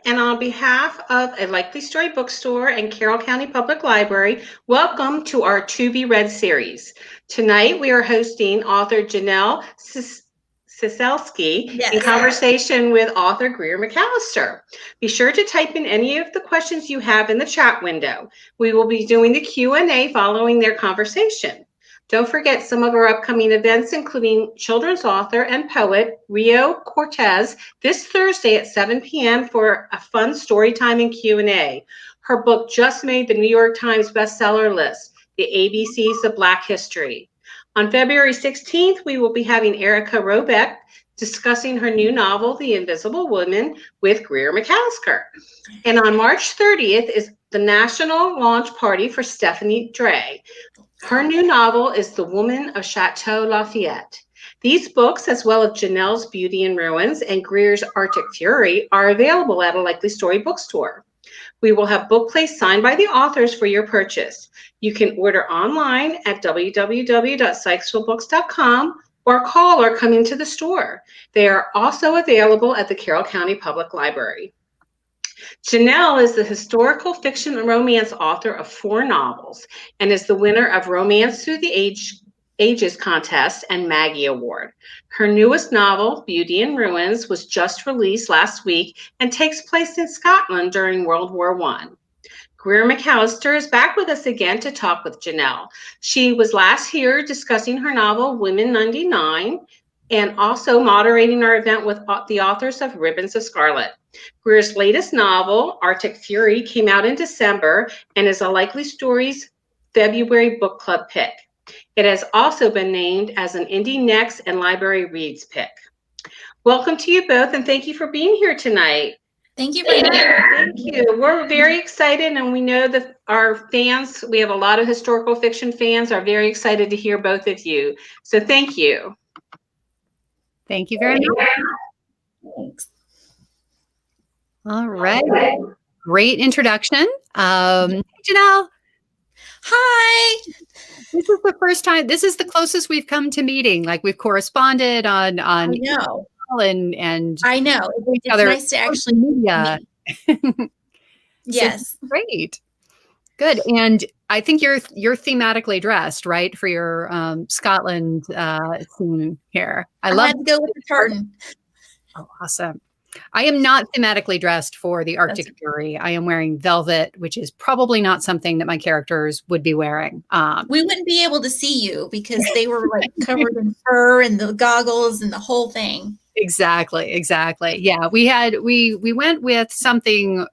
And on behalf of A Likely Story Bookstore and Carroll County Public Library, welcome to our To Be Read series. Tonight we are hosting author Janelle Ciesielski in conversation with author Greer Macallister. Be sure to type in any of the questions you have in the chat window. We will be doing the Q&A following their conversation. Don't forget some of our upcoming events, including children's author and poet Rio Cortez this Thursday at 7 p.m. for a fun story time and Q&A. Her book just made the New York Times bestseller list, The ABCs of Black History. On February 16th, we will be having Erica Robeck discussing her new novel, The Invisible Woman, with Greer Macallister. And on March 30th is the national launch party for Stephanie Dray. Her new novel is The Woman of Chateau Lafayette. These books, as well as Janelle's Beauty in Ruins and Greer's Arctic Fury, are available at A Likely Story Bookstore. We will have book plays signed by the authors for your purchase. You can order online at www.sykesvillebooks.com or call or come into the store. They are also available at the Carroll County Public Library. Janelle is the historical fiction and romance author of 4 novels and is the winner of Romance Through the Ages Contest and Maggie Award. Her newest novel, Beauty in Ruins, was just released last week and takes place in Scotland during World War I. Greer Macallister is back with us again to talk with Janelle. She was last here discussing her novel, Women 99, and also moderating our event with the authors of Ribbons of Scarlet. Greer's latest novel, Arctic Fury, came out in December and is a Likely Stories February book club pick. It has also been named as an Indie Next and Library Reads pick. Welcome to you both, and thank you for being here tonight. Thank you for having me. Thank you. We're very excited, and we know that our fans, we have a lot of historical fiction fans, are very excited to hear both of you. So thank you. Thank you very much. Thanks. All right. Great introduction. Janelle. Hi. This is the first time, this is the closest we've come to meeting. Like we've corresponded on I know. and I know. It's nice to actually media. Yes. So great. Good. And I think you're thematically dressed, right, for your Scotland theme here. I love to go with the tartan. Oh, awesome. I am not thematically dressed for the Arctic Fury. I am wearing velvet, which is probably not something that my characters would be wearing. We wouldn't be able to see you because they were like covered in fur and the goggles and the whole thing. Exactly. Yeah, we went with something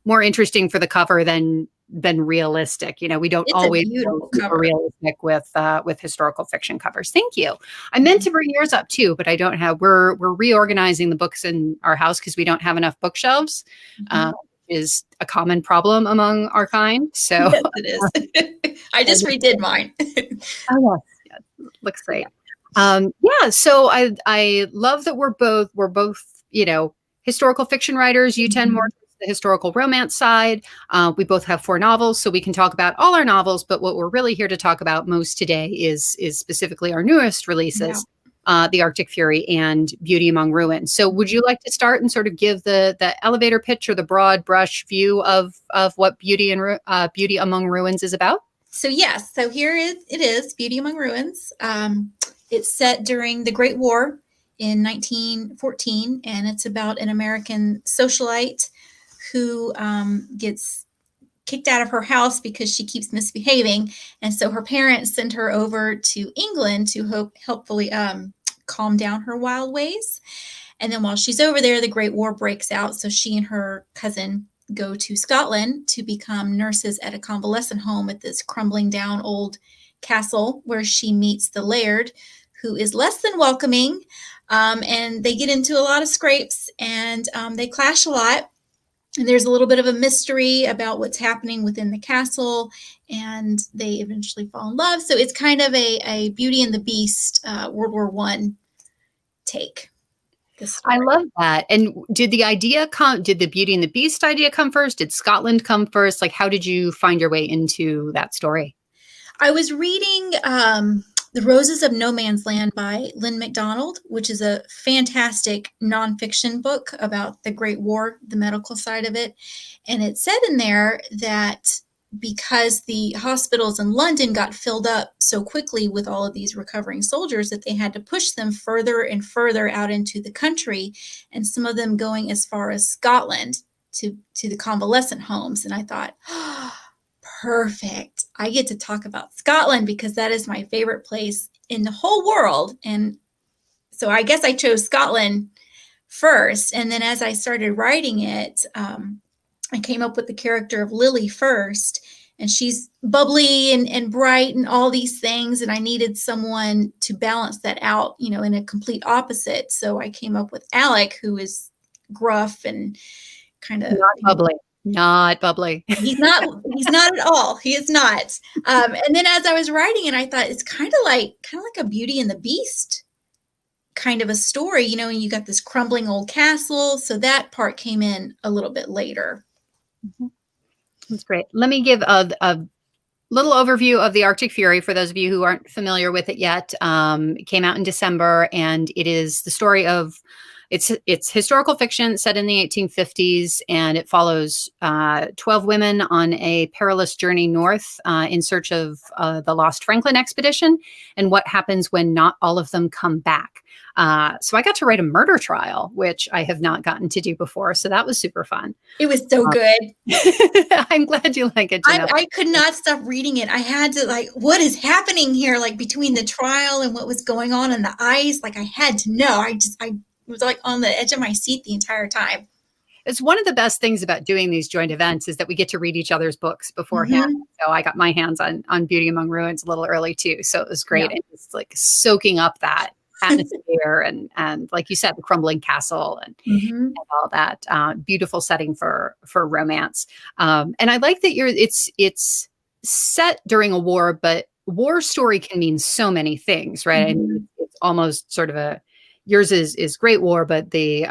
more interesting for the cover than realistic. We don't always go realistic with historical fiction covers. Thank you. I meant to bring yours up too, but I don't have. We're reorganizing the books in our house because we don't have enough bookshelves. Is a common problem among our kind. So yes, it is. I just redid mine. Oh yes, looks great. So I love that we're both historical fiction writers. You tend more the historical romance side. We both have 4 novels, so we can talk about all our novels, but what we're really here to talk about most today is specifically our newest releases, The Arctic Fury and Beauty Among Ruins. So would you like to start and sort of give the elevator pitch or the broad brush view of what Beauty Among Ruins is about? So yes, so here it is, Beauty Among Ruins. It's set during the Great War in 1914, and it's about an American socialite who gets kicked out of her house because she keeps misbehaving. And so her parents send her over to England to hopefully calm down her wild ways. And then while she's over there, the Great War breaks out. So she and her cousin go to Scotland to become nurses at a convalescent home at this crumbling down old castle where she meets the laird, who is less than welcoming. And they get into a lot of scrapes and they clash a lot. And there's a little bit of a mystery about what's happening within the castle, and they eventually fall in love. So it's kind of a Beauty and the Beast World War I take. I love that. And did the Beauty and the Beast idea come first? Did Scotland come first? Like, how did you find your way into that story? I was reading The Roses of No Man's Land by Lynn McDonald, which is a fantastic nonfiction book about the Great War, the medical side of it. And it said in there that because the hospitals in London got filled up so quickly with all of these recovering soldiers, that they had to push them further and further out into the country, and some of them going as far as Scotland to the convalescent homes. And I thought, oh, perfect. I get to talk about Scotland because that is my favorite place in the whole world. And so I guess I chose Scotland first. And then as I started writing it, I came up with the character of Lily first. And she's bubbly and bright and all these things. And I needed someone to balance that out, in a complete opposite. So I came up with Alec, who is gruff and kind of not bubbly. Not bubbly. He's not at all. He is not. And then as I was writing it, I thought it's kind of like a Beauty and the Beast kind of a story, and you got this crumbling old castle. So that part came in a little bit later. Mm-hmm. That's great. Let me give a little overview of the Arctic Fury for those of you who aren't familiar with it yet. It came out in December, and it is the story of it's historical fiction set in the 1850s, and it follows 12 women on a perilous journey north in search of the lost Franklin expedition and what happens when not all of them come back. So I got to write a murder trial, which I have not gotten to do before. So that was super fun. It was so good. I'm glad you like it. I could not stop reading it. I had to what is happening here? Between the trial and what was going on in the ice, I had to know. I was on the edge of my seat the entire time. It's one of the best things about doing these joint events is that we get to read each other's books beforehand. Mm-hmm. So I got my hands on Beauty Among Ruins a little early too. So it was great. Yeah. And just soaking up that atmosphere and like you said, the crumbling castle and all that beautiful setting for romance. And I like that it's set during a war, but war story can mean so many things, right? Mm-hmm. I mean, it's almost sort of yours is Great War, but the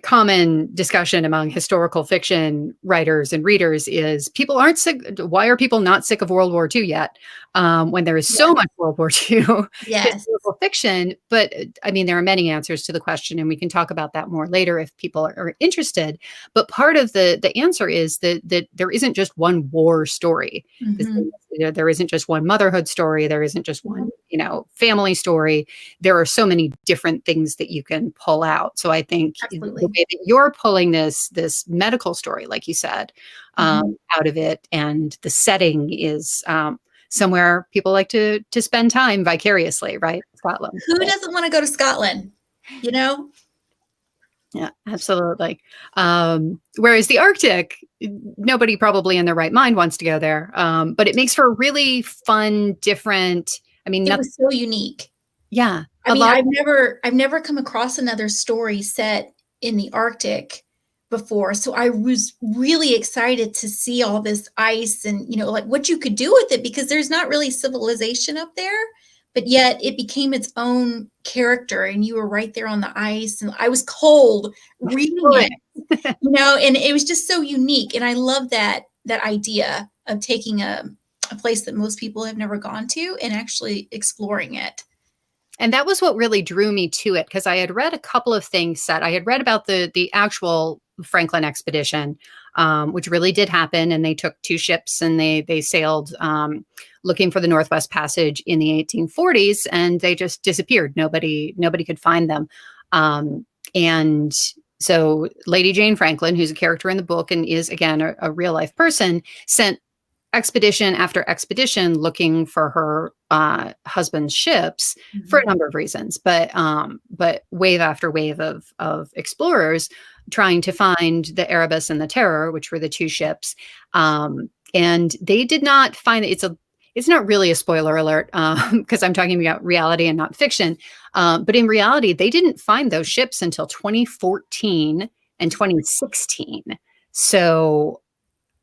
common discussion among historical fiction writers and readers is people aren't sick. Why are people not sick of World War II yet? When there is so much World War II historical fiction. But I mean, there are many answers to the question, and we can talk about that more later if people are interested. But part of the answer is that there isn't just one war story. Mm-hmm. There isn't just one motherhood story. There isn't just one, family story. There are so many different things that you can pull out. So I think Absolutely. The way that you're pulling this medical story, like you said, out of it, and the setting is somewhere people like to spend time vicariously, right? Scotland. Who doesn't want to go to Scotland? Yeah, absolutely. Whereas the Arctic, nobody probably in their right mind wants to go there. But it makes for a really fun, different. I mean, it was so unique. Yeah. I've never come across another story set in the Arctic before. So I was really excited to see all this ice and, what you could do with it, because there's not really civilization up there, but yet it became its own character, and you were right there on the ice, and I was cold reading it, and it was just so unique. And I love that idea of taking a place that most people have never gone to and actually exploring it. And that was what really drew me to it, because I had read a couple of things said. I had read about the actual Franklin expedition, which really did happen. And they took 2 ships and they sailed looking for the Northwest Passage in the 1840s, and they just disappeared. Nobody could find them. And so Lady Jane Franklin, who's a character in the book and is, again, a real life person, sent expedition after expedition looking for her husband's ships for a number of reasons, but wave after wave of explorers trying to find the Erebus and the Terror, which were the 2 ships, and they did not find it. It's not really a spoiler alert because I'm talking about reality and not fiction, but in reality, they didn't find those ships until 2014 and 2016. So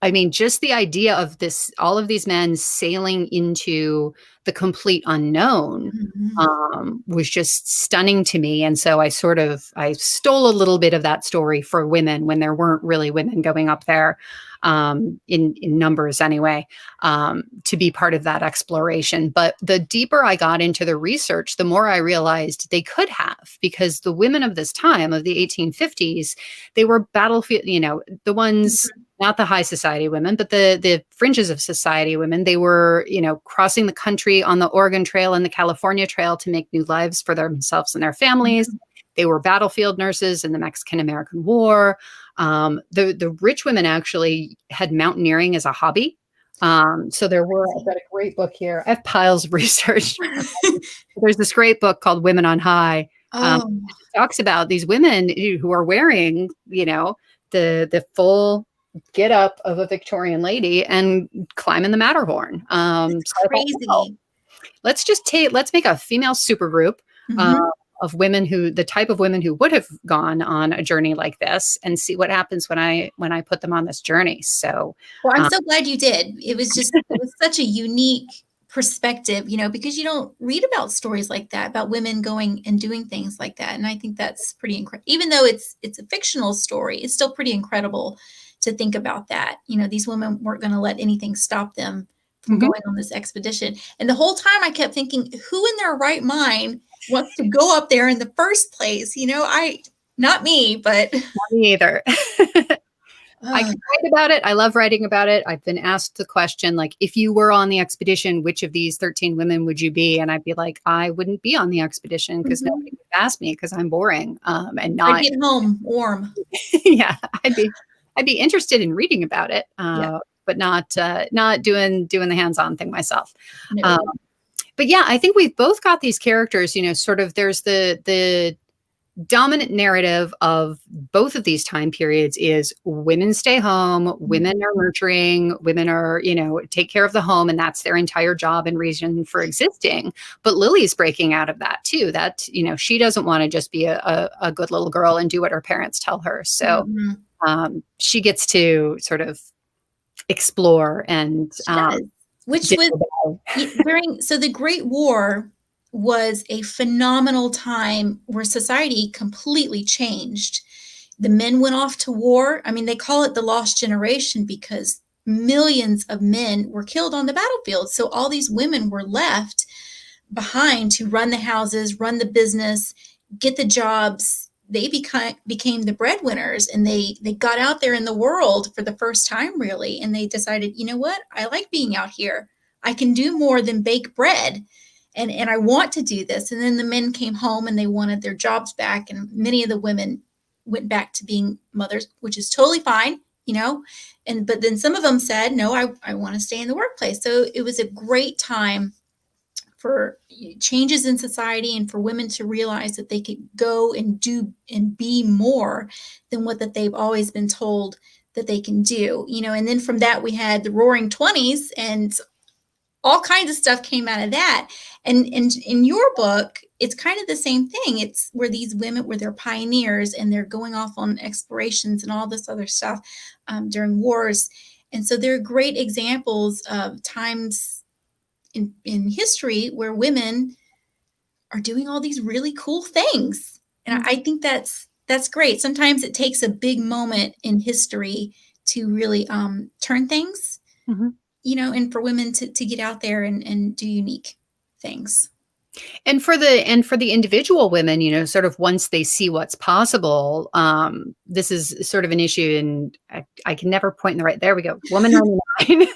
I mean, just the idea of this, all of these men sailing into the complete unknown Mhm. was just stunning to me. And so I stole a little bit of that story for women when there weren't really women going up there in numbers anyway, to be part of that exploration. But the deeper I got into the research, the more I realized they could have, because the women of this time, of the 1850s, they were battlefield, the ones, not the high society women, but the fringes of society women. They were, crossing the country on the Oregon Trail and the California Trail to make new lives for themselves and their families. They were battlefield nurses in the Mexican-American War. The rich women actually had mountaineering as a hobby. So there were, I've got a great book here. I have piles of research. There's this great book called Women on High. Oh, It talks about these women who are wearing, the full get up of a Victorian lady and climbing the Matterhorn. So I thought, crazy. well, let's make a female supergroup of women the type of women who would have gone on a journey like this, and see what happens when I put them on this journey. So, Well, I'm so glad you did. It was such a unique perspective, because you don't read about stories like that, about women going and doing things like that. And I think that's pretty incredible. Even though it's a fictional story, it's still pretty incredible to think about that. These women weren't going to let anything stop them from going on this expedition. And the whole time I kept thinking, who in their right mind wants to go up there in the first place? Not me, but not me either. I can write about it. I love writing about it. I've been asked the question, like, if you were on the expedition, which of these 13 women would you be? And I'd be like, I wouldn't be on the expedition because nobody would ask me, because I'm boring and not. I'd get home warm. Yeah, I'd be interested in reading about it, but not doing the hands-on thing myself. No. But yeah, I think we've both got these characters. Sort of there's the dominant narrative of both of these time periods is women stay home, women are nurturing, women are, take care of the home, and that's their entire job and reason for existing. But Lily's breaking out of that too, that, she doesn't want to just be a good little girl and do what her parents tell her. So she gets to sort of explore and which was so the Great War was a phenomenal time where society completely changed. The men went off to war. I mean, they call it the lost generation because millions of men were killed on the battlefield. So all these women were left behind to run the houses, run the business, get the jobs. They became the breadwinners, and they got out there in the world for the first time, really. And they decided, you know what? I like being out here. I can do more than bake bread. And I want to do this. And then the men came home and they wanted their jobs back. And many of the women went back to being mothers, which is totally fine, but then some of them said, no, I want to stay in the workplace. So it was a great time for changes in society and for women to realize that they could go and do and be more than what that they've always been told that they can do, and then from that we had the Roaring 20s, and all kinds of stuff came out of that. And in your book, it's kind of the same thing. It's where these women were, they're pioneers and they're going off on explorations and all this other stuff during wars. And so they're great examples of times in history where women are doing all these really cool things. And I think that's great. Sometimes it takes a big moment in history to really turn things, and for women to get out there and do unique things. And for the individual women, sort of once they see what's possible, this is sort of an issue, and I can never point in the right, there we go, Woman 99.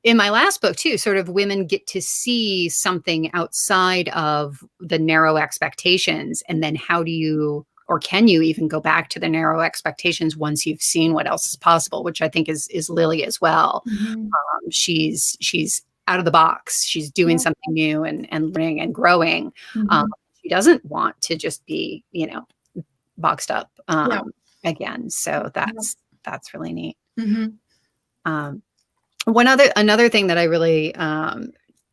In my last book too, sort of women get to see something outside of the narrow expectations. And then how do you, or can you even go back to the narrow expectations once you've seen what else is possible, which I think is Lily as well. She's out of the box. She's doing something new and learning and growing. She doesn't want to just be, boxed up again. So that's really neat. Another thing that I really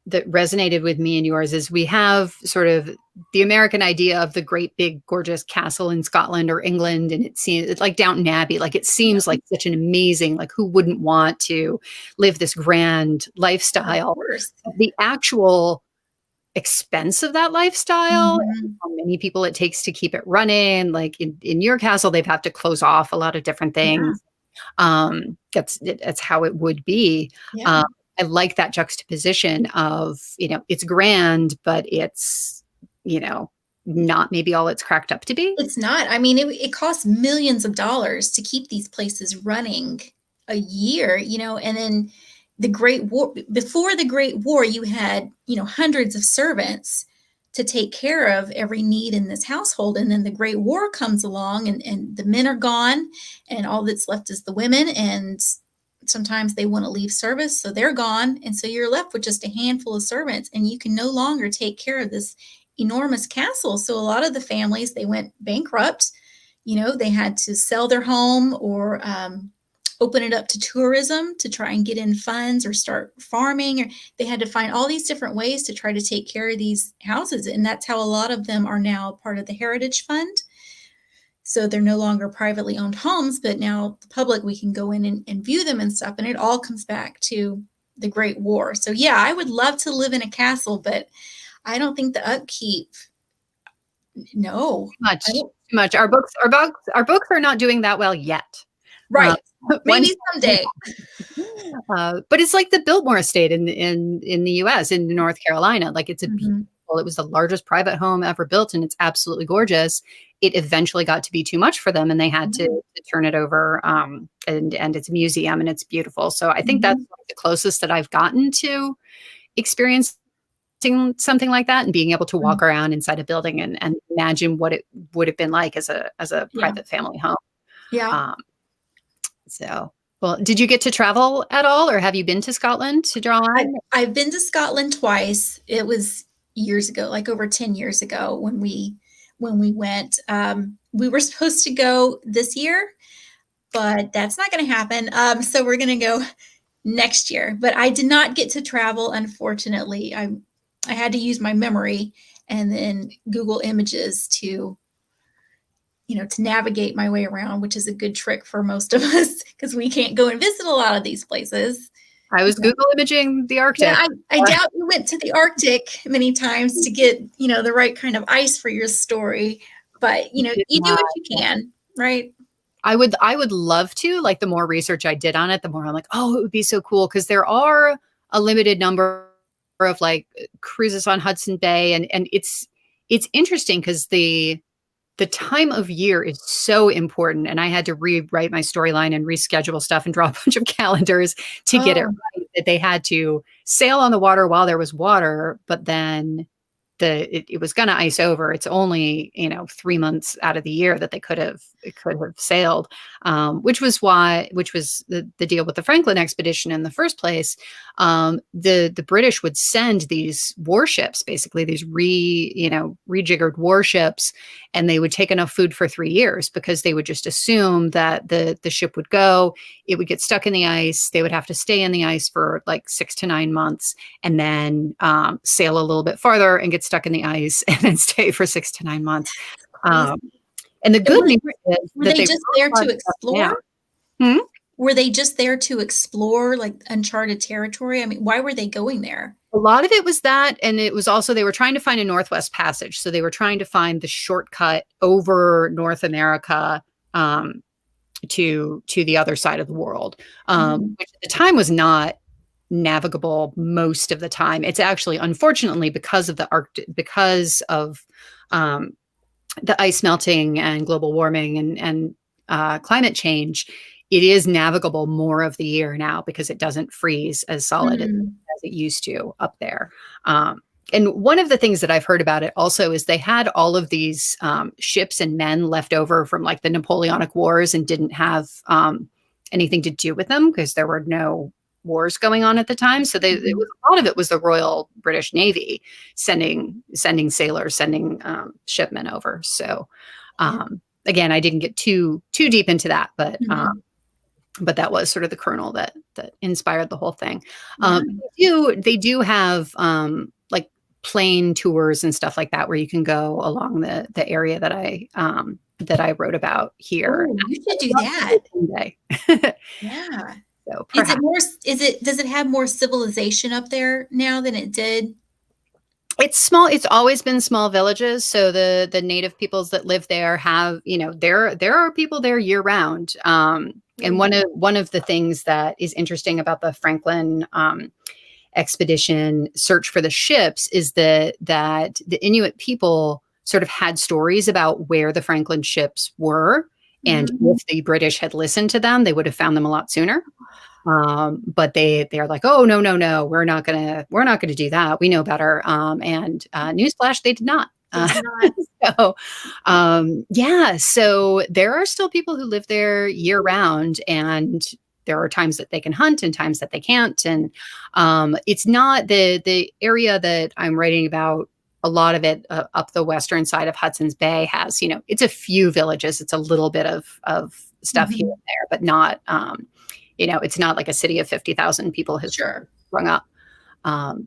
that resonated with me and yours is we have sort of the American idea of the great big gorgeous castle in Scotland or England, and it's like Downton Abbey. Like it seems like such an amazing, like who wouldn't want to live this grand lifestyle? Of course. The actual expense of that lifestyle, Mhm. how many people it takes to keep it running. Like in your castle, they've have to close off a lot of different things. That's how it would be. Yeah. I like that juxtaposition of, it's grand, but it's, not maybe all it's cracked up to be. It's not. I mean, it costs millions of dollars to keep these places running a year, and then the Great War, before the Great War, you had, hundreds of servants to take care of every need in this household. And then the Great War comes along and the men are gone and all that's left is the women. And sometimes they want to leave service, so they're gone. And so you're left with just a handful of servants and you can no longer take care of this enormous castle. So a lot of the families, they went bankrupt. They had to sell their home or open it up to tourism to try and get in funds or start farming. Or they had to find all these different ways to try to take care of these houses. And that's how a lot of them are now part of the Heritage Fund. So they're no longer privately owned homes, but now the public, we can go in and view them and stuff. And it all comes back to the Great War. So yeah, I would love to live in a castle, but I don't think the upkeep, no. Too much. Our books are not doing that well yet. Right. Maybe someday. But it's like the Biltmore Estate in the US, in North Carolina. Like it's beautiful. It was the largest private home ever built, and it's absolutely gorgeous. It eventually got to be too much for them, and they had to turn it over. And it's a museum, and it's beautiful. So I think that's the closest that I've gotten to experiencing something like that, and being able to walk around inside a building and imagine what it would have been like as a private family home. Yeah. So, well, did you get to travel at all, or have you been to Scotland to draw on? I've been to Scotland twice. It was years ago, like over 10 years ago when we went. We were supposed to go this year, but that's not going to happen. So we're going to go next year. But I did not get to travel, unfortunately. I had to use my memory and then Google Images to navigate my way around, which is a good trick for most of us because we can't go and visit a lot of these places. I was Google imaging the Arctic. Yeah, I doubt you went to the Arctic many times to get, the right kind of ice for your story, but you do what you can, right? I would love to. Like, the more research I did on it, the more I'm like, oh, it would be so cool, because there are a limited number of like cruises on Hudson Bay, and it's interesting because the time of year is so important. And I had to rewrite my storyline and reschedule stuff and draw a bunch of calendars to get it right, that they had to sail on the water while there was water, but then it was going to ice over. It's only 3 months out of the year that they could have sailed, which was the deal with the Franklin expedition in the first place. The British would send these warships, basically these rejiggered warships, and they would take enough food for 3 years, because they would just assume that the ship would go, it would get stuck in the ice, they would have to stay in the ice for like 6 to 9 months, and then sail a little bit farther and get stuck in the ice and then stay for 6 to 9 months. And the good news is were they just there to explore? Were they just there to explore like uncharted territory? I mean, why were they going there? A lot of it was that, and it was also they were trying to find a Northwest Passage. So they were trying to find the shortcut over North America to the other side of the world, which at the time was not navigable most of the time. It's actually, unfortunately, because of the Arctic, because of the ice melting and global warming and climate change, it is navigable more of the year now, because it doesn't freeze as solid as it used to up there. And one of the things that I've heard about it also is they had all of these ships and men left over from like the Napoleonic Wars and didn't have anything to do with them because there were no wars going on at the time. So a lot of it was the Royal British Navy sending sailors, sending shipmen over. So again, I didn't get too deep into that, but but that was sort of the kernel that inspired the whole thing. Yeah. They do have like plane tours and stuff like that where you can go along the area that I wrote about here. Oh, you should do that. Someday. Yeah. So Is it perhaps. more, does it have more civilization up there now than it did? It's small. It's always been small villages. So the native peoples that live there have, there are people there year round. And one of the things that is interesting about the Franklin expedition search for the ships is that the Inuit people sort of had stories about where the Franklin ships were. And if the British had listened to them, they would have found them a lot sooner. But they're like, oh, no, we're not gonna do that. We know better. And newsflash, they did not. So so there are still people who live there year round, and there are times that they can hunt and times that they can't. And it's not the area that I'm writing about. A lot of it up the western side of Hudson's Bay has, it's a few villages. It's a little bit of stuff here and there, but not, it's not like a city of 50,000 people has sprung up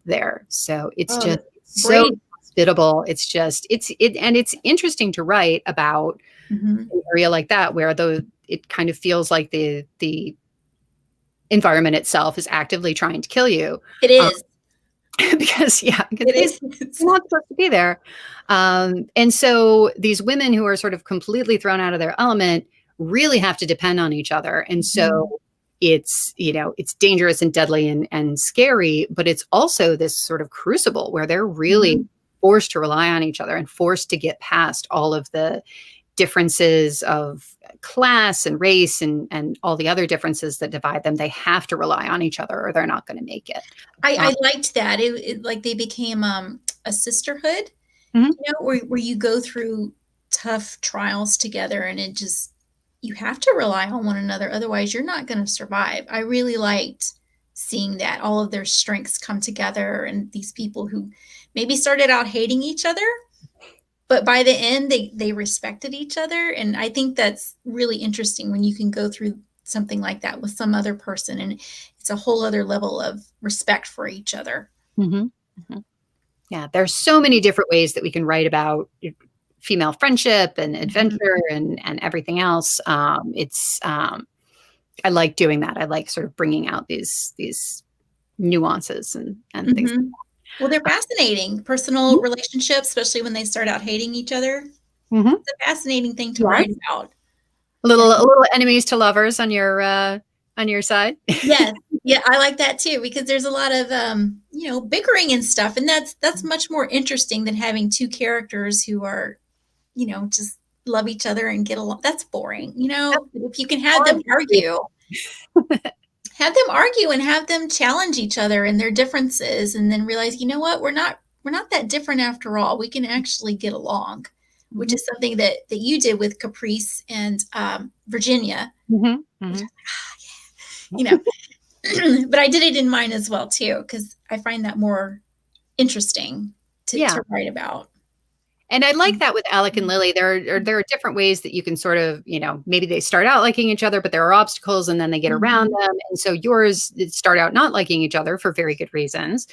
there. So it's just so hospitable. It's interesting to write about an area like that where it kind of feels like the environment itself is actively trying to kill you. It is. Because it's not supposed to be there. And so these women who are sort of completely thrown out of their element really have to depend on each other. And so it's dangerous and deadly and scary, but it's also this sort of crucible where they're really forced to rely on each other and forced to get past all of the differences of class and race and all the other differences that divide them. They have to rely on each other or they're not going to make it. I liked that. It like they became a sisterhood, where you go through tough trials together, and you have to rely on one another. Otherwise you're not going to survive. I really liked seeing that all of their strengths come together, and these people who maybe started out hating each other, but by the end they respected each other. And I think that's really interesting when you can go through something like that with some other person, and it's a whole other level of respect for each other. Yeah, there's so many different ways that we can write about female friendship and adventure and everything else. I like doing that. I like sort of bringing out these nuances and things like that. Well, they're fascinating. Personal relationships, especially when they start out hating each other. It's a fascinating thing to write about. A little enemies to lovers on your side. Yes. Yeah, I like that too, because there's a lot of bickering and stuff, and that's much more interesting than having two characters who are, just love each other and get along. That's boring. If you can have them argue. Have them argue and have them challenge each other and their differences, and then realize, you know what, we're not that different after all. We can actually get along, which is something that you did with Caprice and Virginia. But I did it in mine as well too, because I find that more interesting to write about. And I like that with Alec and Lily. There are different ways that you can sort of, maybe they start out liking each other, but there are obstacles and then they get around them. And so yours start out not liking each other for very good reasons.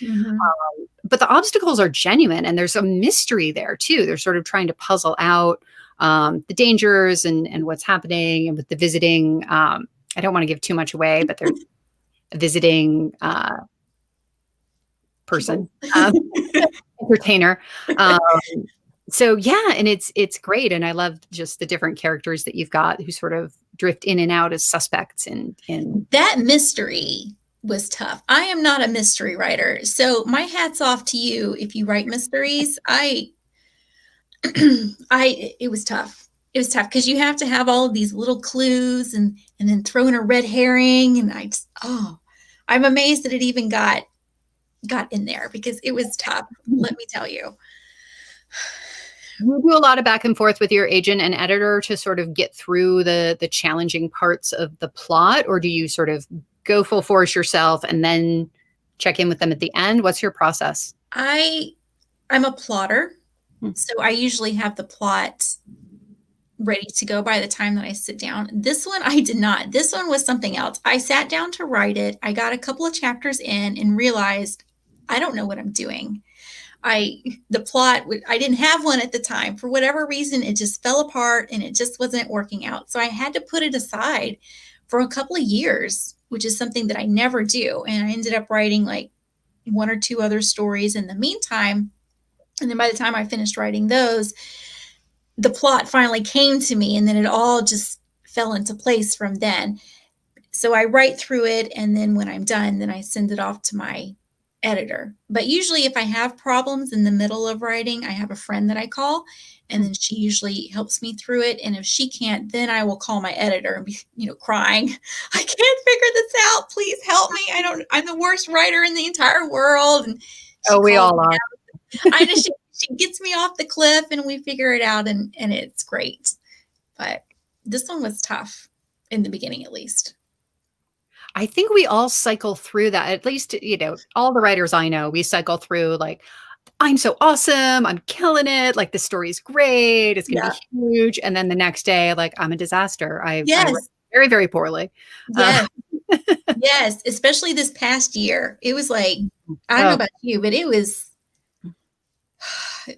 But the obstacles are genuine, and there's a mystery there too. They're sort of trying to puzzle out the dangers and what's happening, and with the visiting. I don't want to give too much away, but there's a visiting person, entertainer. So and it's great, and I love just the different characters that you've got who sort of drift in and out as suspects. And that mystery was tough. I am not a mystery writer, so my hat's off to you if you write mysteries. It was tough. It was tough because you have to have all of these little clues and then throw in a red herring, and I'm amazed that it even got in there, because it was tough. Let me tell you. You do a lot of back and forth with your agent and editor to sort of get through the challenging parts of the plot, or do you sort of go full force yourself and then check in with them at the end? What's your process? I'm a plotter, so I usually have the plot ready to go by the time that I sit down. This one, I did not. This one was something else. I sat down to write it. I got a couple of chapters in and realized I don't know what I'm doing. The plot, I didn't have one at the time. For whatever reason, it just fell apart and it just wasn't working out. So I had to put it aside for a couple of years, which is something that I never do. And I ended up writing like one or two other stories in the meantime. And then by the time I finished writing those, the plot finally came to me, and then it all just fell into place from then. So I write through it, and then when I'm done, then I send it off to my editor. But usually if I have problems in the middle of writing, I have a friend that I call, and then she usually helps me through it. And if she can't, then I will call my editor and be, crying. I can't figure this out. Please help me. I'm the worst writer in the entire world. And we all are. I know she gets me off the cliff and we figure it out, and it's great. But this one was tough in the beginning, at least. I think we all cycle through that. At least, all the writers I know, we cycle through like, I'm so awesome. I'm killing it. Like the story's great. It's going to be huge. And then the next day, like, I'm a disaster. I write very, very poorly. Yes. Yes. Especially this past year. It was like, I don't know about you, but it was, I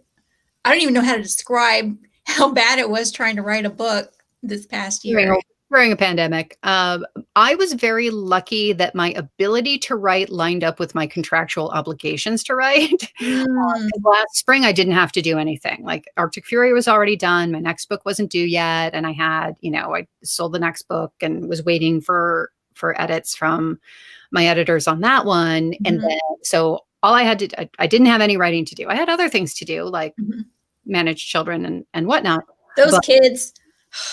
don't even know how to describe how bad it was trying to write a book this past year. During a pandemic. I was very lucky that my ability to write lined up with my contractual obligations to write. Last spring, I didn't have to do anything. Like Arctic Fury was already done. My next book wasn't due yet. And I had, I sold the next book and was waiting for edits from my editors on that one. And then, so all I had to, I didn't have any writing to do. I had other things to do, like manage children and whatnot. Those kids.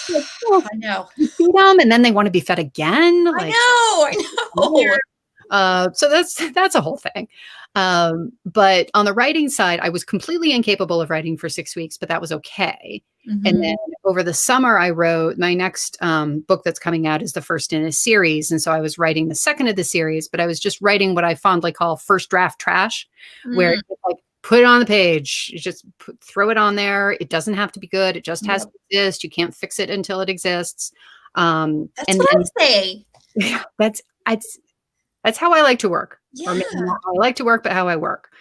I know. You feed them and then they want to be fed again. Like, I know. So that's a whole thing. But on the writing side, I was completely incapable of writing for 6 weeks, but that was okay. And then over the summer, I wrote my next book that's coming out is the first in a series. And so I was writing the second of the series, but I was just writing what I fondly call first draft trash, where it's like, put it on the page, just throw it on there. It doesn't have to be good. It just has to exist. You can't fix it until it exists. That's what I say. Yeah, that's how I like to work. Yeah. Or maybe not how I like to work, but how I work.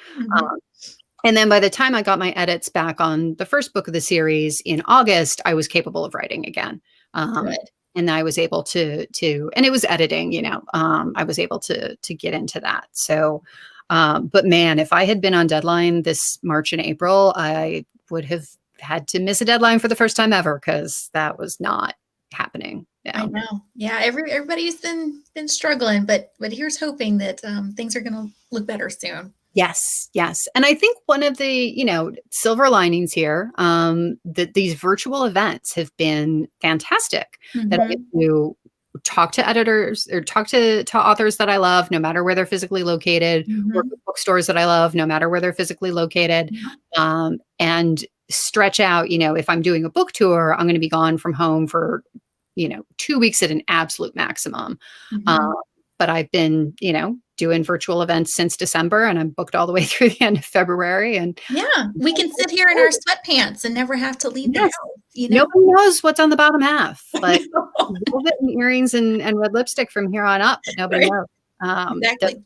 And then by the time I got my edits back on the first book of the series in August, I was capable of writing again. And I was able to, and it was editing, I was able to get into that. So, but man, if I had been on deadline this March and April, I would have had to miss a deadline for the first time ever, because that was not happening. I know. Yeah. Everybody's been struggling, but here's hoping that things are going to look better soon. Yes. Yes. And I think one of the, silver linings here, that these virtual events have been fantastic, that I get to talk to editors or talk to authors that I love, no matter where they're physically located, work with bookstores that I love, no matter where they're physically located, and stretch out, if I'm doing a book tour, I'm going to be gone from home for, 2 weeks at an absolute maximum. But I've been, doing virtual events since December, and I'm booked all the way through the end of February. And we can sit here in our sweatpants and never have to leave the house. Nobody knows what's on the bottom half. Like velvet and earrings and red lipstick from here on up, but nobody knows. Exactly.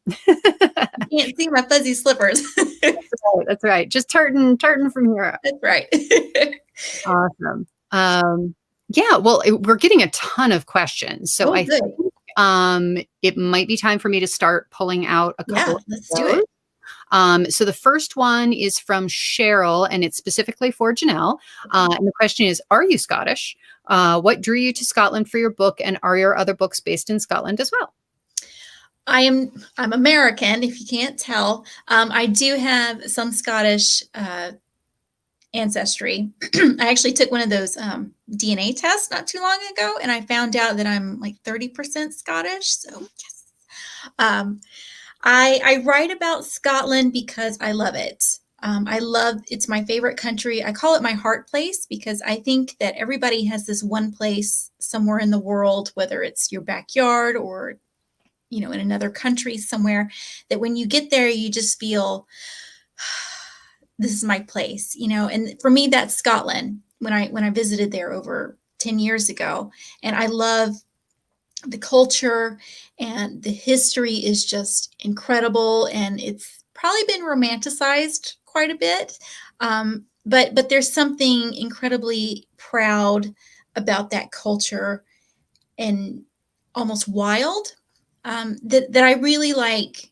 You can't see my fuzzy slippers. That's right. Just tartan from here up. That's right. Awesome. Well, we're getting a ton of questions, so I think it might be time for me to start pulling out a couple. Let's do it. So the first one is from Cheryl, and it's specifically for Janelle. And the question is, are you Scottish? What drew you to Scotland for your book, and are your other books based in Scotland as well? I'm American, if you can't tell. I do have some Scottish ancestry. I actually took one of those DNA tests not too long ago, and I found out that I'm like 30% Scottish. So yes. I write about Scotland because I love it. It's my favorite country. I call it my heart place, because I think that everybody has this one place somewhere in the world, whether it's your backyard or, in another country somewhere, that when you get there, you just feel, this is my place, and for me, that's Scotland. when I visited there over 10 years ago. And I love the culture, and the history is just incredible, and it's probably been romanticized quite a bit. But there's something incredibly proud about that culture, and almost wild, that I really like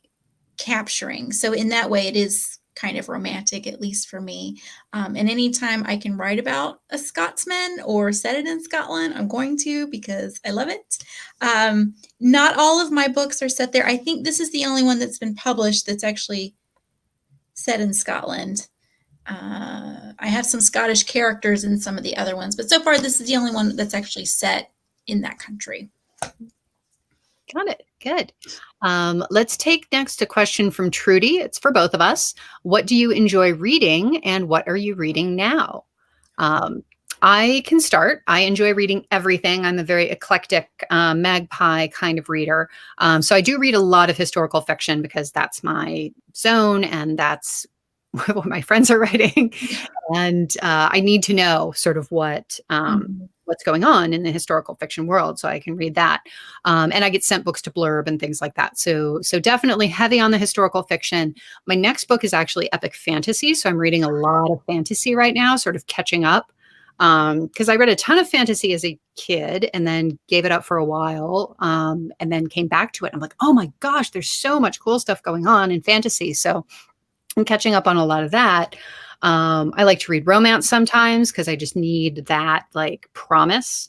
capturing. So in that way, it is kind of romantic, at least for me. And anytime I can write about a Scotsman or set it in Scotland, I'm going to, because I love it. Not all of my books are set there. I think this is the only one that's been published that's actually set in Scotland. I have some Scottish characters in some of the other ones, but so far this is the only one that's actually set in that country. Got it. Good. Let's take next a question from Trudy. It's for both of us. What do you enjoy reading, and what are you reading now? I can start. I enjoy reading everything. I'm a very eclectic magpie kind of reader. So I do read a lot of historical fiction because that's my zone, and that's what my friends are writing. And I need to know sort of what's going on in the historical fiction world, so I can read that. And I get sent books to Blurb and things like that. So definitely heavy on the historical fiction. My next book is actually epic fantasy. So I'm reading a lot of fantasy right now, sort of catching up. Because I read a ton of fantasy as a kid and then gave it up for a while, and then came back to it. I'm like, oh my gosh, there's so much cool stuff going on in fantasy. So I'm catching up on a lot of that. I like to read romance sometimes because I just need that like promise,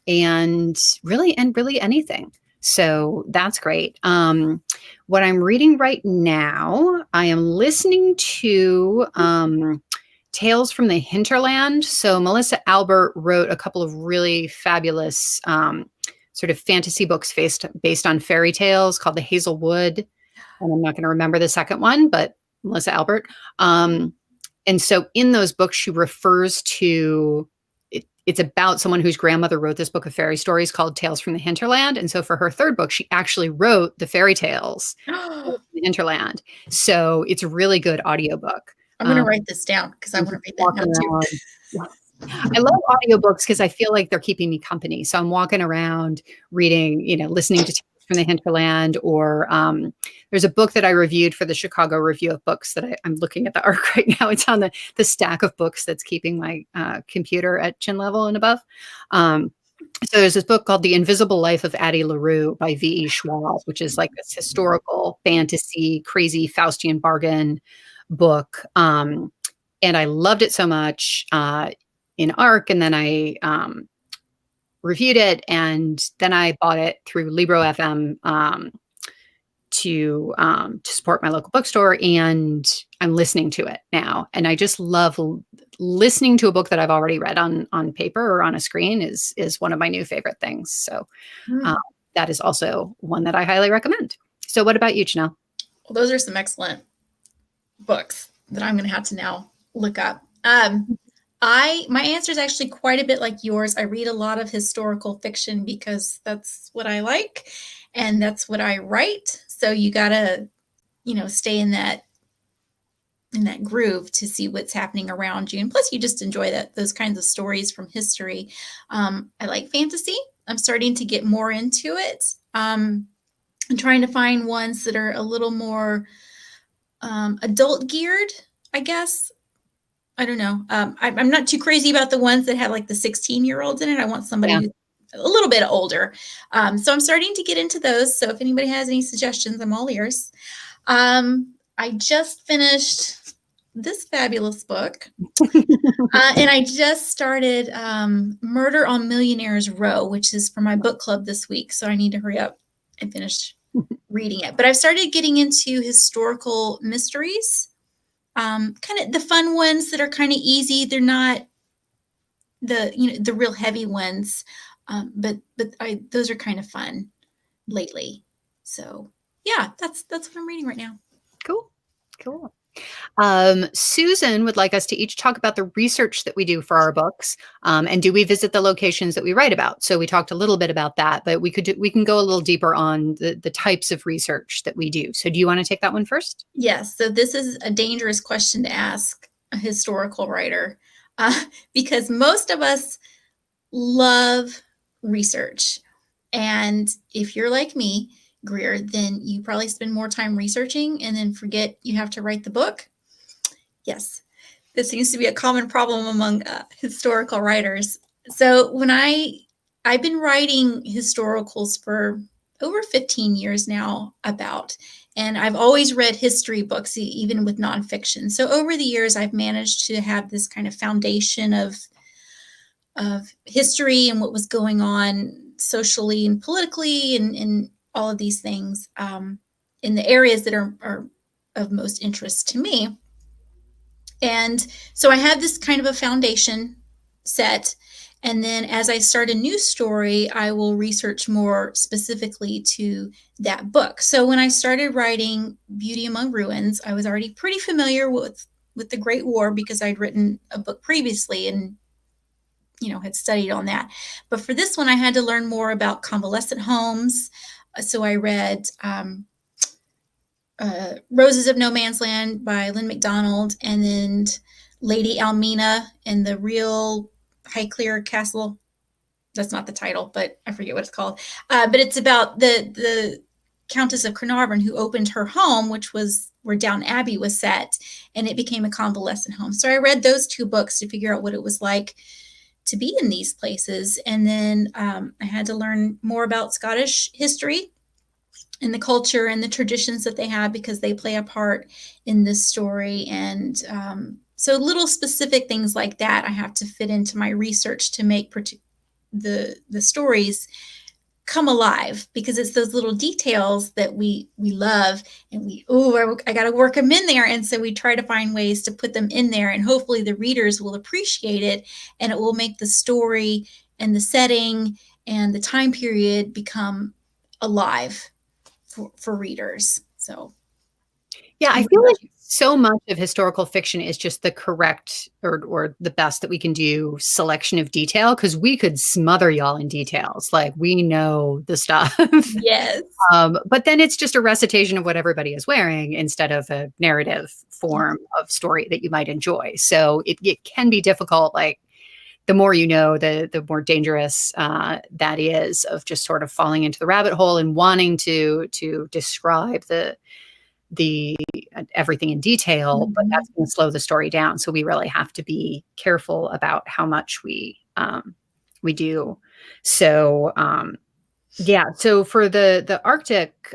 and really anything. So that's great. What I'm reading right now, I am listening to Tales from the Hinterland. So Melissa Albert wrote a couple of really fabulous sort of fantasy books based on fairy tales called The Hazel Wood. And I'm not going to remember the second one, but Melissa Albert. And so in those books, she refers to it's about someone whose grandmother wrote this book of fairy stories called Tales from the Hinterland. And so for her third book, she actually wrote the fairy tales from the Hinterland. So it's a really good audiobook. I'm going to write this down because I want to read that now too. I love audiobooks because I feel like they're keeping me company. So I'm walking around reading, listening to Tales from the Hinterland, or there's a book that I reviewed for the Chicago Review of Books that I'm looking at the arc right now. It's on the stack of books that's keeping my computer at chin level and above. So there's this book called The Invisible Life of Addie LaRue by V.E. Schwab, which is like this historical fantasy, crazy Faustian bargain book. And I loved it so much in ARC, and then I reviewed it, and then I bought it through Libro FM to support my local bookstore, and I'm listening to it now. And I just love listening to a book that I've already read on paper or on a screen is one of my new favorite things. So that is also one that I highly recommend. So what about you, Janelle? Well, those are some excellent books that I'm going to have to now look up. My answer is actually quite a bit like yours. I read a lot of historical fiction because that's what I like, and that's what I write. So you gotta, stay in that groove to see what's happening around you. And plus you just enjoy those kinds of stories from history. I like fantasy. I'm starting to get more into it. I'm trying to find ones that are a little more adult geared, I guess. I don't know. I'm not too crazy about the ones that have like the 16-year-olds in it. I want somebody who's a little bit older. So I'm starting to get into those. So if anybody has any suggestions, I'm all ears. I just finished this fabulous book. And I just started Murder on Millionaires Row, which is for my book club this week. So I need to hurry up and finish reading it. But I've started getting into historical mysteries. Kind of the fun ones that are kind of easy. They're not the real heavy ones, but those are kind of fun lately. So yeah, that's what I'm reading right now. Cool. Susan would like us to each talk about the research that we do for our books, and do we visit the locations that we write about? So we talked a little bit about that, but we can go a little deeper on the types of research that we do. So do you want to take that one first? Yes. So this is a dangerous question to ask a historical writer. because most of us love research. And if you're like me, Greer, then you probably spend more time researching and then forget you have to write the book. Yes, this seems to be a common problem among historical writers. So when I've been writing historicals for over 15 years now and I've always read history books, even with nonfiction. So over the years, I've managed to have this kind of foundation of history and what was going on socially and politically and all of these things in the areas that are of most interest to me. And so I had this kind of a foundation set. And then as I start a new story, I will research more specifically to that book. So when I started writing Beauty Among Ruins, I was already pretty familiar with the Great War because I'd written a book previously and had studied on that. But for this one, I had to learn more about convalescent homes. So I read Roses of No Man's Land by Lynn McDonald, and then Lady Almina and the Real Highclere Castle. That's not the title, but I forget what it's called. But it's about the Countess of Carnarvon who opened her home, which was where Downton Abbey was set, and it became a convalescent home. So I read those two books to figure out what it was like to be in these places. And then I had to learn more about Scottish history and the culture and the traditions that they have because they play a part in this story. And so little specific things like that I have to fit into my research to make the stories come alive, because it's those little details that we love and I got to work them in there. And so we try to find ways to put them in there, and hopefully the readers will appreciate it and it will make the story and the setting and the time period become alive for readers. So yeah, I feel like so much of historical fiction is just the correct or the best that we can do selection of detail, because we could smother y'all in details. Like, we know the stuff. Yes. But then it's just a recitation of what everybody is wearing instead of a narrative form of story that you might enjoy. So it can be difficult. Like, the more you know, the more dangerous that is, of just sort of falling into the rabbit hole and wanting to describe the everything in detail, but that's going to slow the story down. So we really have to be careful about how much we do. So yeah. So for the Arctic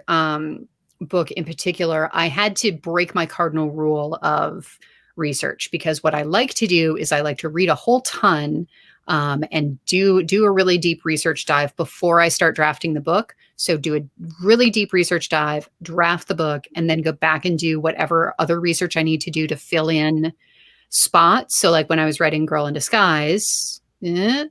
book in particular, I had to break my cardinal rule of research, because what I like to do is I like to read a whole ton and do a really deep research dive before I start drafting the book. So do a really deep research dive, draft the book, and then go back and do whatever other research I need to do to fill in spots. So like when I was writing Girl in Disguise, there,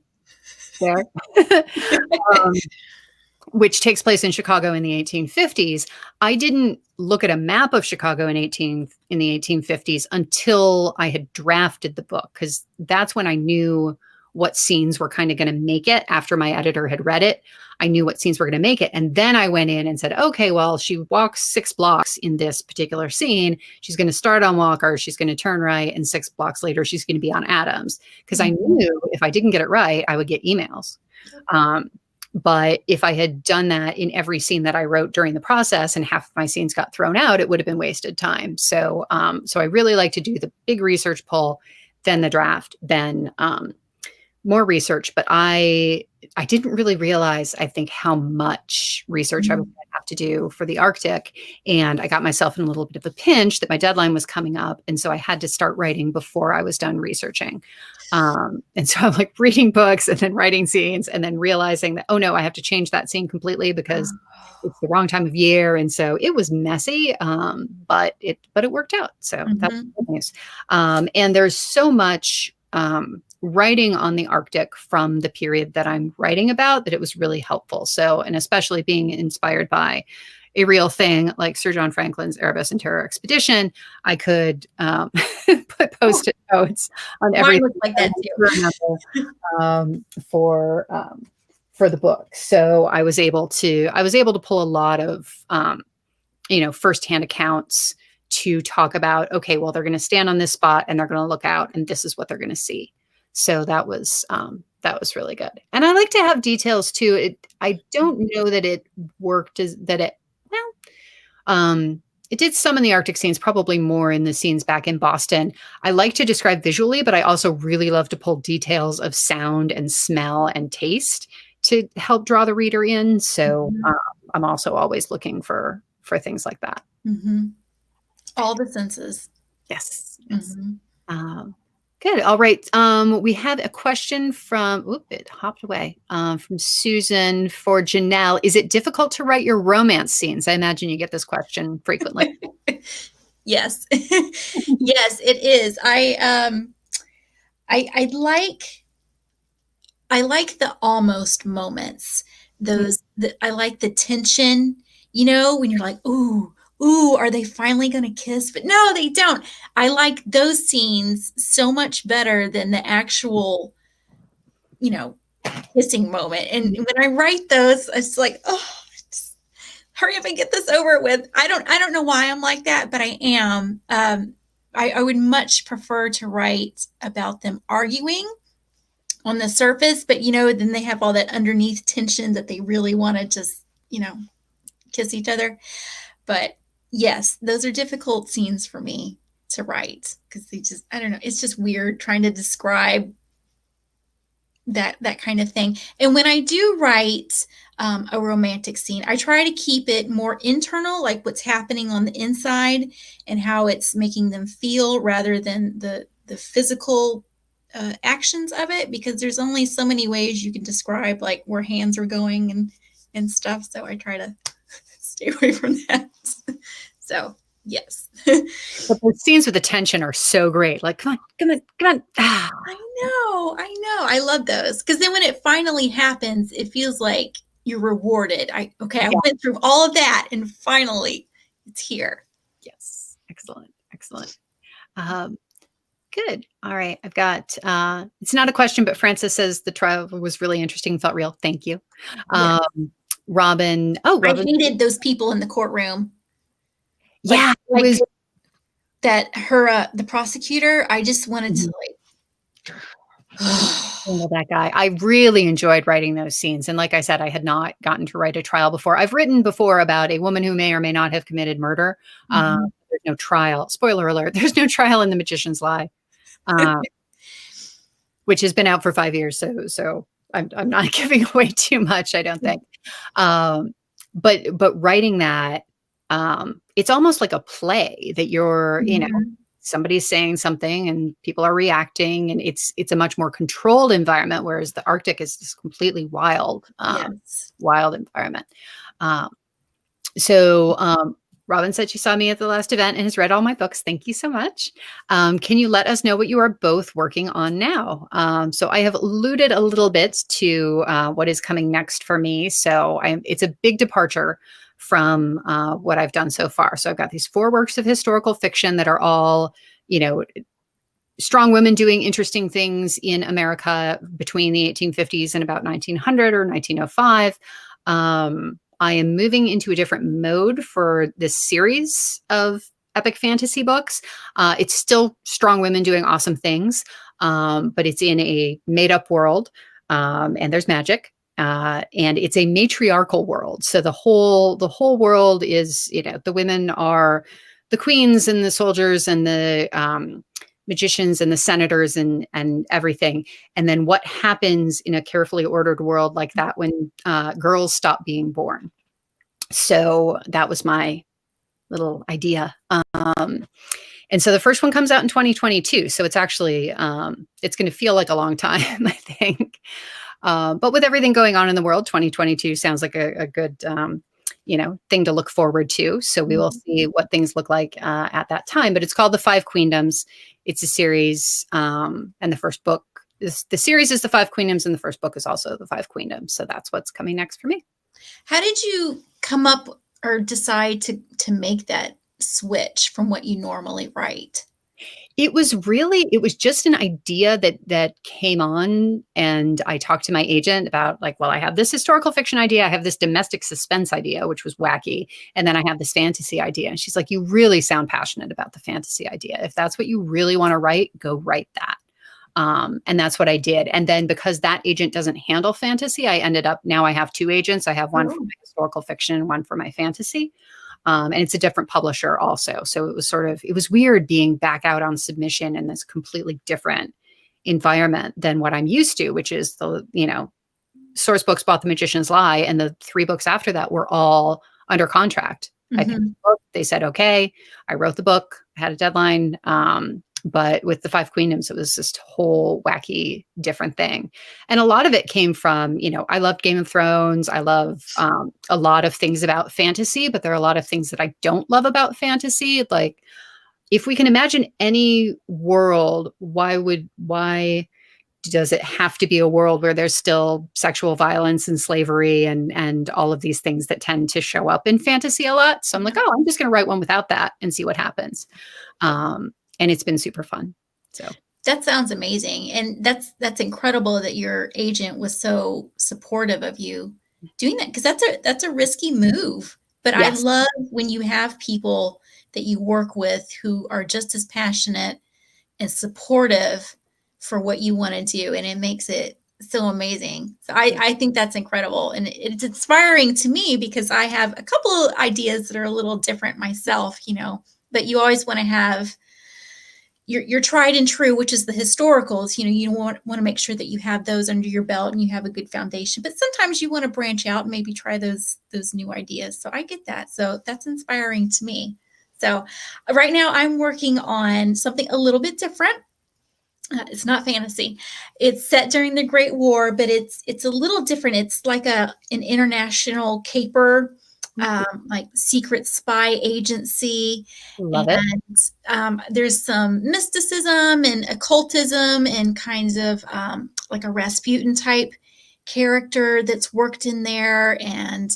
which takes place in Chicago in the 1850s, I didn't look at a map of Chicago in the 1850s until I had drafted the book, because that's when I knew what scenes were kind of going to make it. After my editor had read it, I knew what scenes were going to make it. And then I went in and said, okay, well, she walks 6 blocks in this particular scene. She's going to start on Walker. She's going to turn right. And 6 blocks later, she's going to be on Adams. Because I knew if I didn't get it right, I would get emails. But if I had done that in every scene that I wrote during the process and half of my scenes got thrown out, it would have been wasted time. So I really like to do the big research pull, then the draft, then more research. But I didn't really realize, I think, how much research I was going to have to do for the Arctic. And I got myself in a little bit of a pinch that my deadline was coming up. And so I had to start writing before I was done researching. And so I'm like reading books and then writing scenes and then realizing that, oh no, I have to change that scene completely because it's the wrong time of year. And so it was messy, but it worked out. So that's good news. And there's so much writing on the Arctic from the period that I'm writing about that it was really helpful. So, and especially being inspired by a real thing like Sir John Franklin's Erebus and Terror expedition, I could put post-it notes on everything like that too. For the book. So I was able to pull a lot of firsthand accounts to talk about, okay, well, they're going to stand on this spot and they're going to look out and this is what they're going to see. So that was really good. And I like to have details too. I don't know that it worked as that it well. It did some in the Arctic scenes, probably more in the scenes back in Boston. I like to describe visually, but I also really love to pull details of sound and smell and taste to help draw the reader in. So I'm also always looking for things like that. All the senses. Yes. Good. All right. We have a question from, it hopped away, from Susan for Janelle. Is it difficult to write your romance scenes? I imagine you get this question frequently. Yes. Yes, it is. I like the almost moments. I like the tension, when you're like, ooh, are they finally going to kiss? But no, they don't. I like those scenes so much better than the actual, kissing moment. And when I write those, it's like, oh, just hurry up and get this over with. I don't know why I'm like that, but I am. I would much prefer to write about them arguing on the surface, but then they have all that underneath tension that they really want to just, kiss each other. But yes, those are difficult scenes for me to write because I don't know, it's just weird trying to describe that kind of thing. And when I do write a romantic scene, I try to keep it more internal, like what's happening on the inside and how it's making them feel rather than the physical actions of it, because there's only so many ways you can describe like where hands are going and stuff. So I try to stay away from that. So yes. But the scenes with the tension are so great. Like, come on. Ah. I know. I love those. Because then when it finally happens, it feels like you're rewarded. I went through all of that and finally it's here. Yes. Excellent. Good. All right. I've got, it's not a question, but Francis says the trial was really interesting, felt real. Thank you. Yes. Robin. I hated those people in the courtroom. Yeah. Like that her, the prosecutor, I just wanted to that guy. I really enjoyed writing those scenes. And like I said, I had not gotten to write a trial before. I've written before about a woman who may or may not have committed murder. There's no trial. Spoiler alert. There's no trial in The Magician's Lie. Which has been out for 5 years. So I'm not giving away too much, I don't think. But writing that, it's almost like a play that you're, somebody's saying something and people are reacting, and it's a much more controlled environment, whereas the Arctic is this completely wild environment. So Robin said she saw me at the last event and has read all my books. Thank you so much. Can you let us know what you are both working on now? So I have alluded a little bit to what is coming next for me. So it's a big departure from what I've done so far. So I've got these 4 works of historical fiction that are all, strong women doing interesting things in America between the 1850s and about 1900 or 1905. I am moving into a different mode for this series of epic fantasy books. It's still strong women doing awesome things, but it's in a made-up world, and there's magic, and it's a matriarchal world. So the whole world is, the women are the queens and the soldiers and the magicians and the senators and everything. And then what happens in a carefully ordered world like that when girls stop being born. So that was my little idea. And so the first one comes out in 2022. So it's actually, it's going to feel like a long time, I think. But with everything going on in the world, 2022 sounds like a good, thing to look forward to. So we will see what things look like at that time. But it's called The Five Queendoms. It's a series, and the first book the series is The Five Queendoms, and the first book is also The Five Queendoms. So that's what's coming next for me. How did you come up or decide to make that switch from what you normally write? It was just an idea that came on, and I talked to my agent about I have this historical fiction idea, I have this domestic suspense idea, which was wacky, and then I have this fantasy idea. And she's like, you really sound passionate about the fantasy idea. If that's what you really want to write, go write that. And that's what I did. And then because that agent doesn't handle fantasy, now I have 2 agents. I have one for my historical fiction and one for my fantasy. And it's a different publisher also. So it was weird being back out on submission in this completely different environment than what I'm used to, which is Source Books bought The Magician's Lie, and the 3 books after that were all under contract. I picked the book, they said, okay. I wrote the book, had a deadline. But with the 5 Queendoms, it was this whole wacky different thing. And a lot of it came from, I loved Game of Thrones. I love a lot of things about fantasy, but there are a lot of things that I don't love about fantasy. Like, if we can imagine any world, why does it have to be a world where there's still sexual violence and slavery and all of these things that tend to show up in fantasy a lot? So I'm like, I'm just going to write one without that and see what happens. And it's been super fun. So that sounds amazing. And that's incredible that your agent was so supportive of you doing that, because that's a risky move. But yes. I love when you have people that you work with who are just as passionate and supportive for what you want to do. And it makes it so amazing. So I think that's incredible. And it's inspiring to me because I have a couple of ideas that are a little different myself, but you always want to have your tried and true, which is the historicals. You want to make sure that you have those under your belt and you have a good foundation. But sometimes you want to branch out and maybe try those new ideas. So I get that. So that's inspiring to me. So right now I'm working on something a little bit different. It's not fantasy. It's set during the Great War, but it's a little different. It's like an international caper, like secret spy agency. Love it. There's some mysticism and occultism and kinds of like a Rasputin type character that's worked in there, and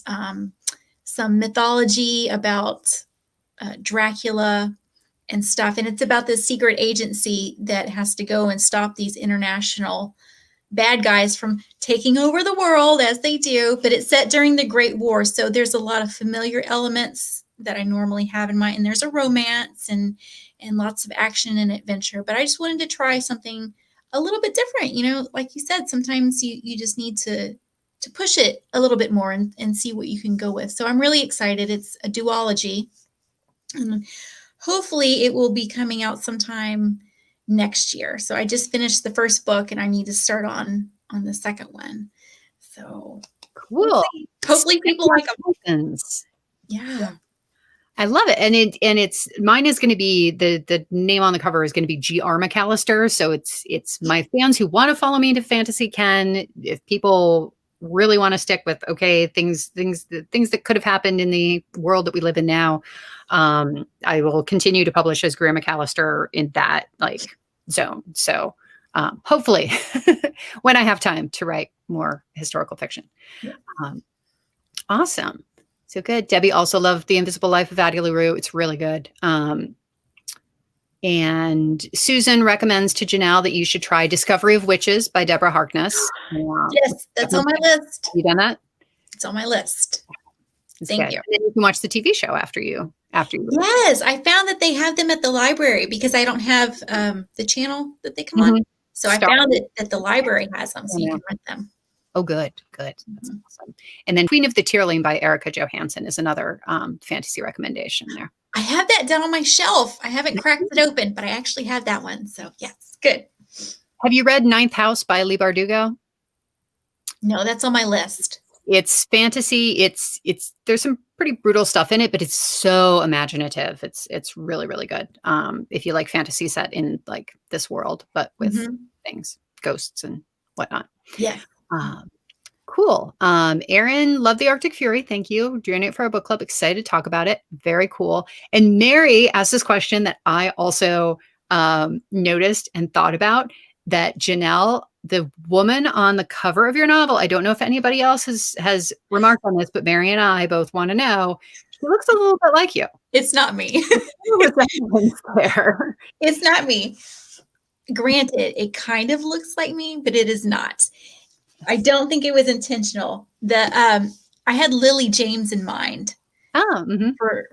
some mythology about Dracula and stuff. And it's about this secret agency that has to go and stop these international bad guys from taking over the world, as they do. But it's set during the Great War. So there's a lot of familiar elements that I normally have in mind. And there's a romance and lots of action and adventure. But I just wanted to try something a little bit different. Like you said, sometimes you just need to push it a little bit more and see what you can go with. So I'm really excited. It's a duology. And hopefully it will be coming out sometime next year. So I just finished the first book and I need to start on the second one. So cool. Hopefully people like them. Yeah. I love it. And it's mine is going to be the name on the cover is going to be Greer Macallister. So it's my fans who want to follow me into fantasy can. If people really want to stick with things that could have happened in the world that we live in now, I will continue to publish as Greer Macallister in that zone. So hopefully when I have time to write more historical fiction. Yeah. Awesome. So good. Debbie also loved The Invisible Life of Addie LaRue. It's really good. And Susan recommends to Janelle that you should try Discovery of Witches by Deborah Harkness. Yes, that's on my list. Have you done that? It's on my list. Thank you. And then you can watch the TV show after you. Yes, I found that they have them at the library because I don't have the channel that they come on. So I found it that the library has them, so you can rent them. Oh, good. That's awesome. And then Queen of the Tierling by Erica Johansson is another fantasy recommendation there. I have that down on my shelf. I haven't cracked it open, but I actually have that one. So yes, good. Have you read Ninth House by Leigh Bardugo? No, that's on my list. It's fantasy. It's there's some pretty brutal stuff in it, but it's so imaginative. It's really, really good. If you like fantasy set in like this world, but with things, ghosts and whatnot. Yeah. Cool. Erin, love the Arctic Fury. Thank you. Doing it for our book club. Excited to talk about it. Very cool. And Mary asked this question that I also noticed and thought about, that Janelle, the woman on the cover of your novel, I don't know if anybody else has remarked on this, but Mary and I both want to know, she looks a little bit like you. It's not me. There. It's not me. Granted, it kind of looks like me, but it is not. I don't think it was intentional. I had Lily James in mind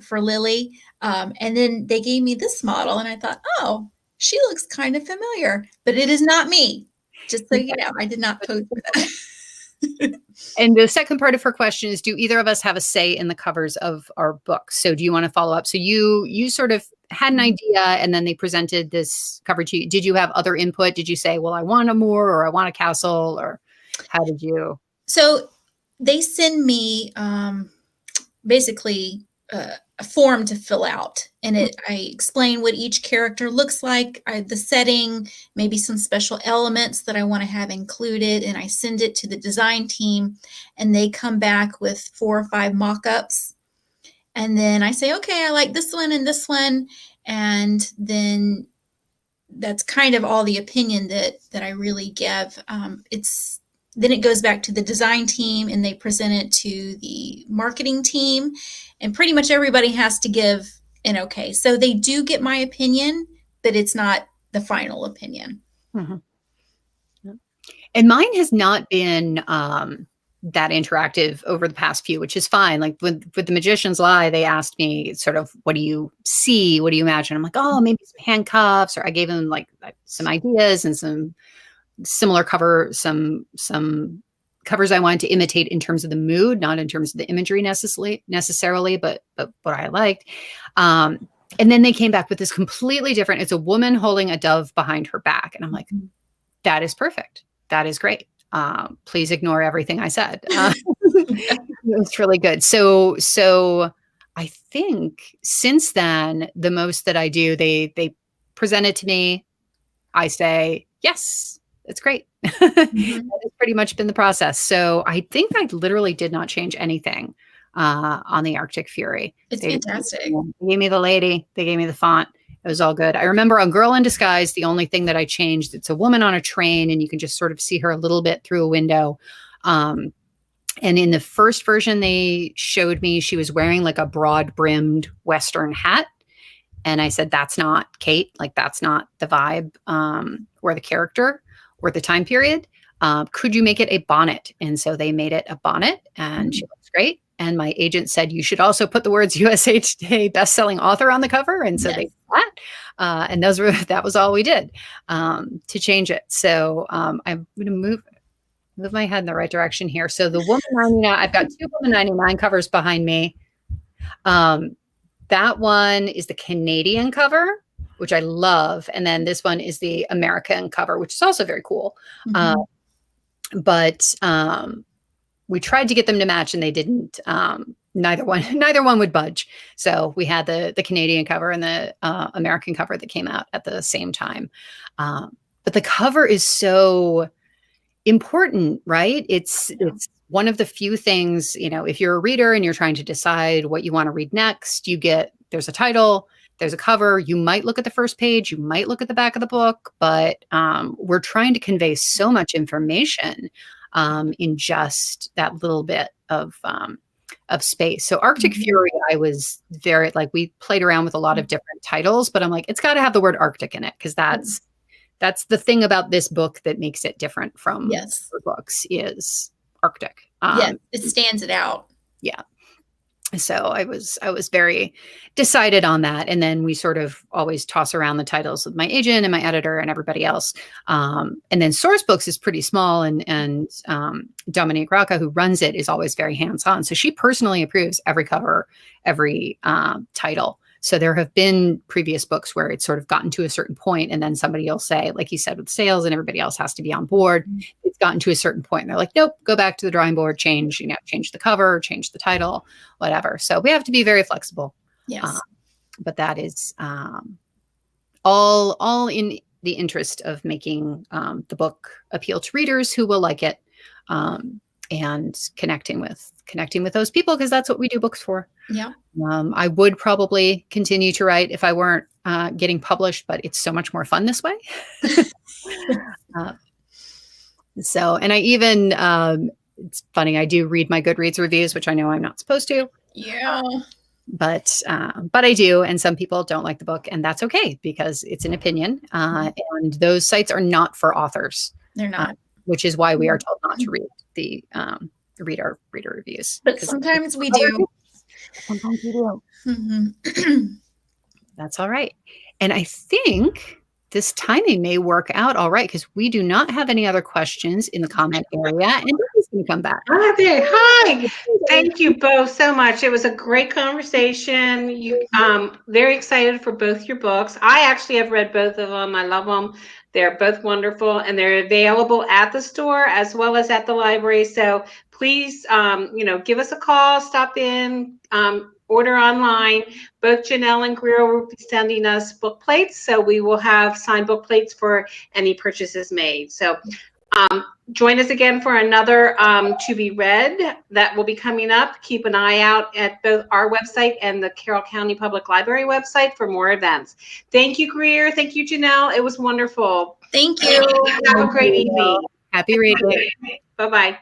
for Lily. And then they gave me this model and I thought, oh, she looks kind of familiar, but it is not me. Just so you know, I did not pose for that. And the second part of her question is, do either of us have a say in the covers of our books? So do you want to follow up? So you sort of had an idea and then they presented this cover to you. Did you have other input? Did you say, well, I want a Moor or I want a castle, or how did you? So they send me basically a form to fill out, and I explain what each character looks like, the setting, maybe some special elements that I want to have included, and I send it to the design team, and they come back with 4 or 5 mock-ups, and then I say, okay, I like this one and this one, and then that's kind of all the opinion that I really give. Then it goes back to the design team and they present it to the marketing team, and pretty much everybody has to give an okay. So they do get my opinion, but it's not the final opinion. Mm-hmm. And mine has not been that interactive over the past few, which is fine. Like with The Magician's Lie, they asked me sort of, what do you see? What do you imagine? I'm like, oh, maybe some handcuffs, or I gave them like some ideas and some similar some covers I wanted to imitate in terms of the mood, not in terms of the imagery necessarily, but what I liked. And then they came back with this completely different, it's a woman holding a dove behind her back. And I'm like, that is perfect. That is great. Please ignore everything I said. It was really good. So I think since then, the most that I do, they present it to me. I say, yes, it's great. Mm-hmm. That has pretty much been the process. So I think I literally did not change anything on the Arctic Fury. It's fantastic. They gave me the lady. They gave me the font. It was all good. I remember on Girl in Disguise, the only thing that I changed, it's a woman on a train and you can just sort of see her a little bit through a window. And in the first version they showed me, she was wearing like a broad brimmed Western hat. And I said, that's not Kate. Like, that's not the vibe or the character or the time period. Could you make it a bonnet? And so they made it a bonnet and she looks great. And my agent said, you should also put the words USA Today bestselling author on the cover. And so they did that. And that was all we did to change it. So I'm going to move my head in the right direction here. So the Woman 99, I've got 2 Woman 99 covers behind me. That one is the Canadian cover, which I love. And then this one is the American cover, which is also very cool. Mm-hmm. But we tried to get them to match and they didn't. Neither one would budge. So we had the Canadian cover and the American cover that came out at the same time. But the cover is so important, right? It's one of the few things, if you're a reader and you're trying to decide what you want to read next, there's a title, there's a cover, you might look at the first page, you might look at the back of the book, but we're trying to convey so much information in just that little bit of space. So Arctic Fury, I was very, we played around with a lot of different titles, but I'm like, it's got to have the word Arctic in it because that's the thing about this book that makes it different from other books is Arctic. It stands it out. Yeah. So I was very decided on that. And then we sort of always toss around the titles with my agent and my editor and everybody else. And then Source Books is pretty small and Dominique Rocca, who runs it, is always very hands-on. So she personally approves every cover, every title. So there have been previous books where it's sort of gotten to a certain point and then somebody will say, like you said, with sales and everybody else has to be on board. It's gotten to a certain point and they're like, nope, go back to the drawing board, change the cover, change the title, whatever. So we have to be very flexible. Yes. But that is all in the interest of making the book appeal to readers who will like it and connecting with those people, because that's what we do books for. Yeah. I would probably continue to write if I weren't getting published, but it's so much more fun this way. And I even, it's funny, I do read my Goodreads reviews, which I know I'm not supposed to. Yeah. But I do. And some people don't like the book and that's okay because it's an opinion. And those sites are not for authors. They're not. Which is why we are told not to read our reader reviews. But sometimes we do. Sometimes we do. Mm-hmm. That's all right. And I think this timing may work out all right because we do not have any other questions in the comment area. And Debbie's going to come back. Hi. Thank you both so much. It was a great conversation. You very excited for both your books. I actually have read both of them. I love them. They're both wonderful, and they're available at the store as well as at the library. So please, give us a call, stop in, order online. Both Janelle and Greer will be sending us book plates, so we will have signed book plates for any purchases made. So join us again for another to be read that will be coming up. Keep an eye out at both our website and the Carroll County Public Library website for more events. Thank you, Greer. Thank you, Janelle. It was wonderful. Thank you. Have a great evening. Happy reading. Bye-bye.